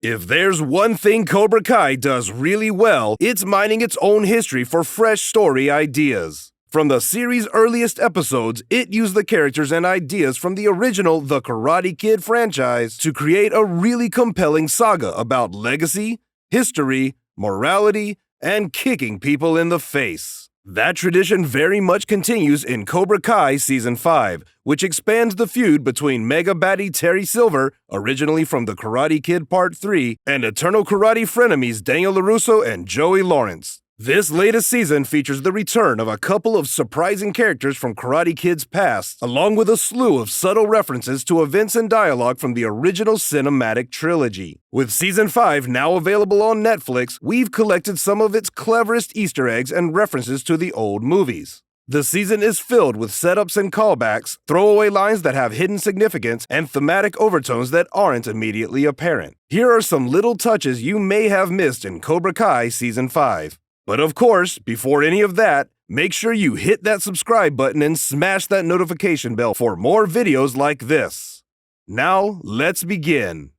If there's one thing Cobra Kai does really well, it's mining its own history for fresh story ideas. From the series' earliest episodes, it used the characters and ideas from the original The Karate Kid franchise to create a really compelling saga about legacy, history, morality, and kicking people in the face. That tradition very much continues in Cobra Kai Season 5, which expands the feud between Mega Baddie Terry Silver, originally from The Karate Kid Part 3, and eternal karate frenemies Daniel LaRusso and Joey Lawrence. This latest season features the return of a couple of surprising characters from Karate Kid's past, along with a slew of subtle references to events and dialogue from the original cinematic trilogy. With Season 5 now available on Netflix, we've collected some of its cleverest Easter eggs and references to the old movies. The season is filled with setups and callbacks, throwaway lines that have hidden significance, and thematic overtones that aren't immediately apparent. Here are some little touches you may have missed in Cobra Kai Season 5. But of course, before any of that, make sure you hit that subscribe button and smash that notification bell for more videos like this. Now, let's begin.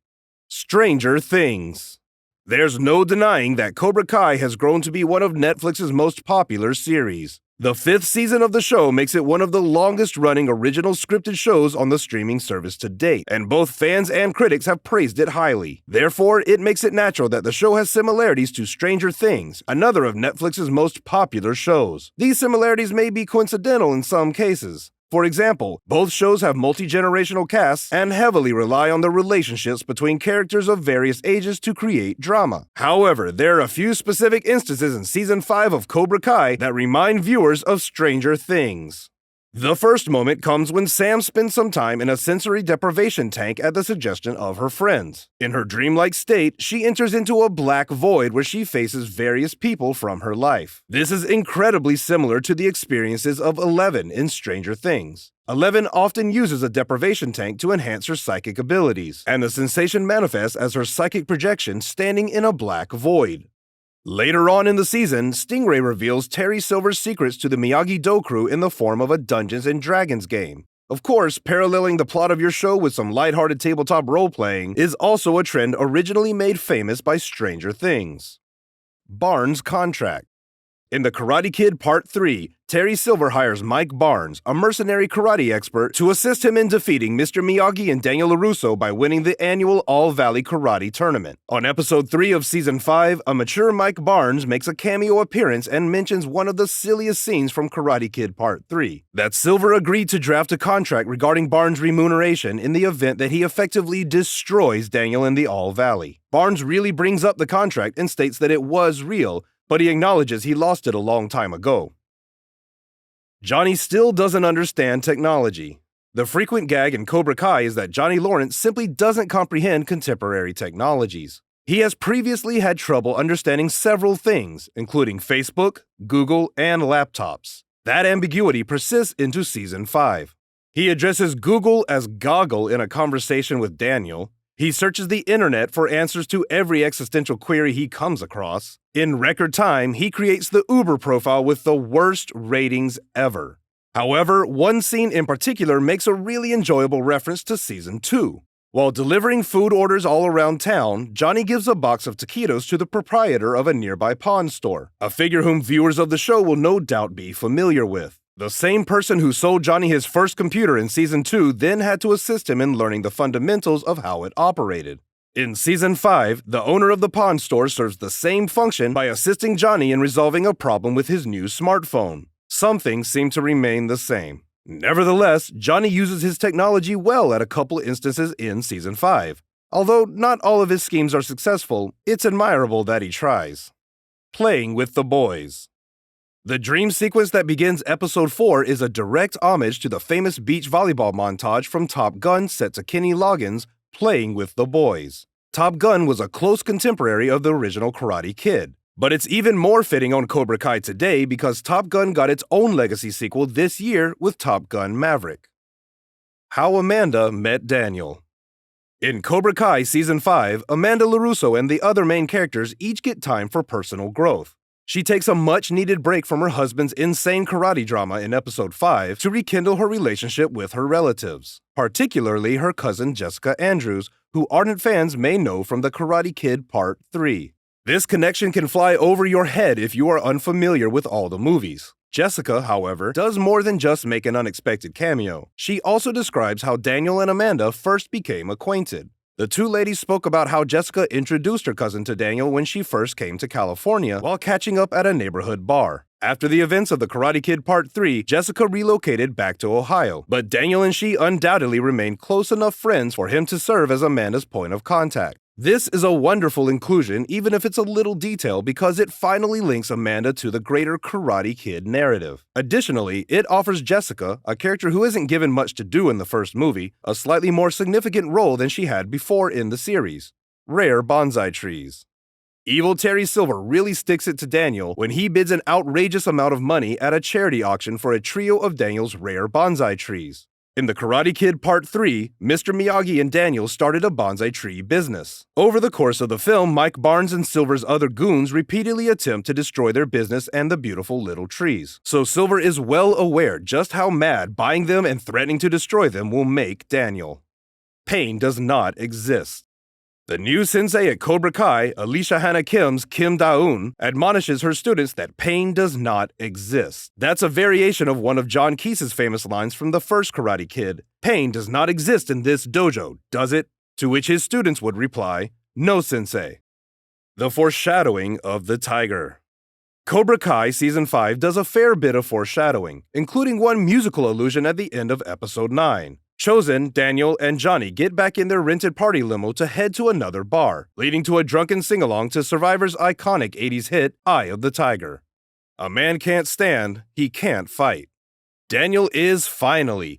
Stranger Things. There's no denying that Cobra Kai has grown to be one of Netflix's most popular series. The 5th season of the show makes it one of the longest-running original scripted shows on the streaming service to date, and both fans and critics have praised it highly. Therefore, it makes it natural that the show has similarities to Stranger Things, another of Netflix's most popular shows. These similarities may be coincidental in some cases. For example, both shows have multi-generational casts and heavily rely on the relationships between characters of various ages to create drama. However, there are a few specific instances in Season 5 of Cobra Kai that remind viewers of Stranger Things. The first moment comes when Sam spends some time in a sensory deprivation tank at the suggestion of her friends. In her dreamlike state, she enters into a black void where she faces various people from her life. This is incredibly similar to the experiences of Eleven in Stranger Things. Eleven often uses a deprivation tank to enhance her psychic abilities, and the sensation manifests as her psychic projection standing in a black void. Later on in the season, Stingray reveals Terry Silver's secrets to the Miyagi-Do crew in the form of a Dungeons & Dragons game. Of course, paralleling the plot of your show with some lighthearted tabletop role-playing is also a trend originally made famous by Stranger Things. Barnes' contract. In The Karate Kid Part 3, Terry Silver hires Mike Barnes, a mercenary karate expert, to assist him in defeating Mr. Miyagi and Daniel LaRusso by winning the annual All-Valley Karate Tournament. On Episode 3 of Season 5, a mature Mike Barnes makes a cameo appearance and mentions one of the silliest scenes from Karate Kid Part 3, that Silver agreed to draft a contract regarding Barnes' remuneration in the event that he effectively destroys Daniel in the All-Valley. Barnes really brings up the contract and states that it was real, but he acknowledges he lost it a long time ago. Johnny still doesn't understand technology. The frequent gag in Cobra Kai is that Johnny Lawrence simply doesn't comprehend contemporary technologies. He has previously had trouble understanding several things, including Facebook, Google, and laptops. That ambiguity persists into Season 5. He addresses Google as Goggle in a conversation with Daniel. He searches the internet for answers to every existential query he comes across. In record time, he creates the Uber profile with the worst ratings ever. However, one scene in particular makes a really enjoyable reference to Season 2. While delivering food orders all around town, Johnny gives a box of taquitos to the proprietor of a nearby pawn store, a figure whom viewers of the show will no doubt be familiar with. The same person who sold Johnny his first computer in Season 2 then had to assist him in learning the fundamentals of how it operated. In Season 5, the owner of the pawn store serves the same function by assisting Johnny in resolving a problem with his new smartphone. Some things seem to remain the same. Nevertheless, Johnny uses his technology well at a couple instances in Season 5. Although not all of his schemes are successful, it's admirable that he tries. Playing with the boys. The dream sequence that begins Episode 4 is a direct homage to the famous beach volleyball montage from Top Gun set to Kenny Loggins' Playing with the Boys. Top Gun was a close contemporary of the original Karate Kid. But it's even more fitting on Cobra Kai today because Top Gun got its own legacy sequel this year with Top Gun Maverick. How Amanda Met Daniel. In Cobra Kai Season 5, Amanda LaRusso and the other main characters each get time for personal growth. She takes a much-needed break from her husband's insane karate drama in Episode 5 to rekindle her relationship with her relatives, particularly her cousin Jessica Andrews, who ardent fans may know from The Karate Kid Part 3. This connection can fly over your head if you are unfamiliar with all the movies. Jessica, however, does more than just make an unexpected cameo. She also describes how Daniel and Amanda first became acquainted. The two ladies spoke about how Jessica introduced her cousin to Daniel when she first came to California while catching up at a neighborhood bar. After the events of The Karate Kid Part 3, Jessica relocated back to Ohio, but Daniel and she undoubtedly remained close enough friends for him to serve as Amanda's point of contact. This is a wonderful inclusion, even if it's a little detail, because it finally links Amanda to the greater Karate Kid narrative. Additionally, it offers Jessica, a character who isn't given much to do in the first movie, a slightly more significant role than she had before in the series. Rare bonsai trees. Evil Terry Silver really sticks it to Daniel when he bids an outrageous amount of money at a charity auction for a trio of Daniel's rare bonsai trees. In The Karate Kid Part 3, Mr. Miyagi and Daniel started a bonsai tree business. Over the course of the film, Mike Barnes and Silver's other goons repeatedly attempt to destroy their business and the beautiful little trees. So Silver is well aware just how mad buying them and threatening to destroy them will make Daniel. Pain does not exist. The new sensei at Cobra Kai, Alicia Hannah Kim's Kim Da-eun, admonishes her students that pain does not exist. That's a variation of one of John Keese's famous lines from the first Karate Kid. Pain does not exist in this dojo, does it? To which his students would reply, no, sensei. The foreshadowing of the tiger. Cobra Kai Season 5 does a fair bit of foreshadowing, including one musical allusion at the end of Episode 9. Chosen, Daniel, and Johnny get back in their rented party limo to head to another bar, leading to a drunken sing-along to Survivor's iconic 80s hit, Eye of the Tiger. A man can't stand, he can't fight. Daniel is finally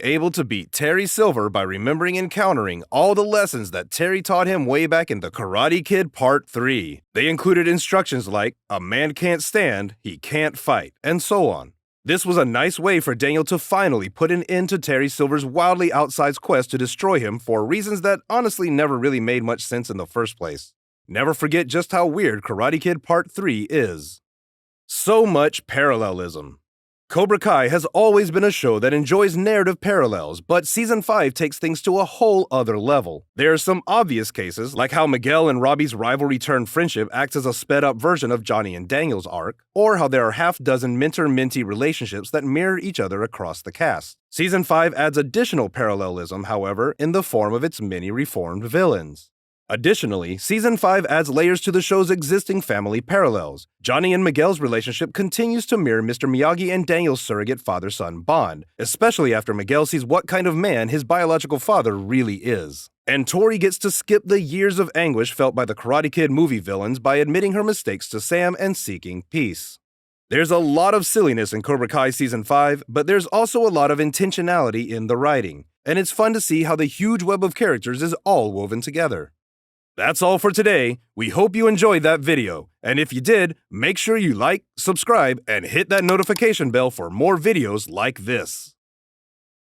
able to beat Terry Silver by remembering and countering all the lessons that Terry taught him way back in The Karate Kid Part 3. They included instructions like, a man can't stand, he can't fight, and so on. This was a nice way for Daniel to finally put an end to Terry Silver's wildly outsized quest to destroy him for reasons that honestly never really made much sense in the first place. Never forget just how weird Karate Kid Part 3 is. So much parallelism. Cobra Kai has always been a show that enjoys narrative parallels, but Season 5 takes things to a whole other level. There are some obvious cases, like how Miguel and Robbie's rivalry-turned friendship acts as a sped-up version of Johnny and Daniel's arc, or how there are half-dozen mentor-mentee relationships that mirror each other across the cast. Season 5 adds additional parallelism, however, in the form of its many reformed villains. Additionally, Season 5 adds layers to the show's existing family parallels. Johnny and Miguel's relationship continues to mirror Mr. Miyagi and Daniel's surrogate father-son bond, especially after Miguel sees what kind of man his biological father really is. And Tori gets to skip the years of anguish felt by the Karate Kid movie villains by admitting her mistakes to Sam and seeking peace. There's a lot of silliness in Cobra Kai Season 5, but there's also a lot of intentionality in the writing, and it's fun to see how the huge web of characters is all woven together. That's all for today. We hope you enjoyed that video, and if you did, make sure you like, subscribe, and hit that notification bell for more videos like this.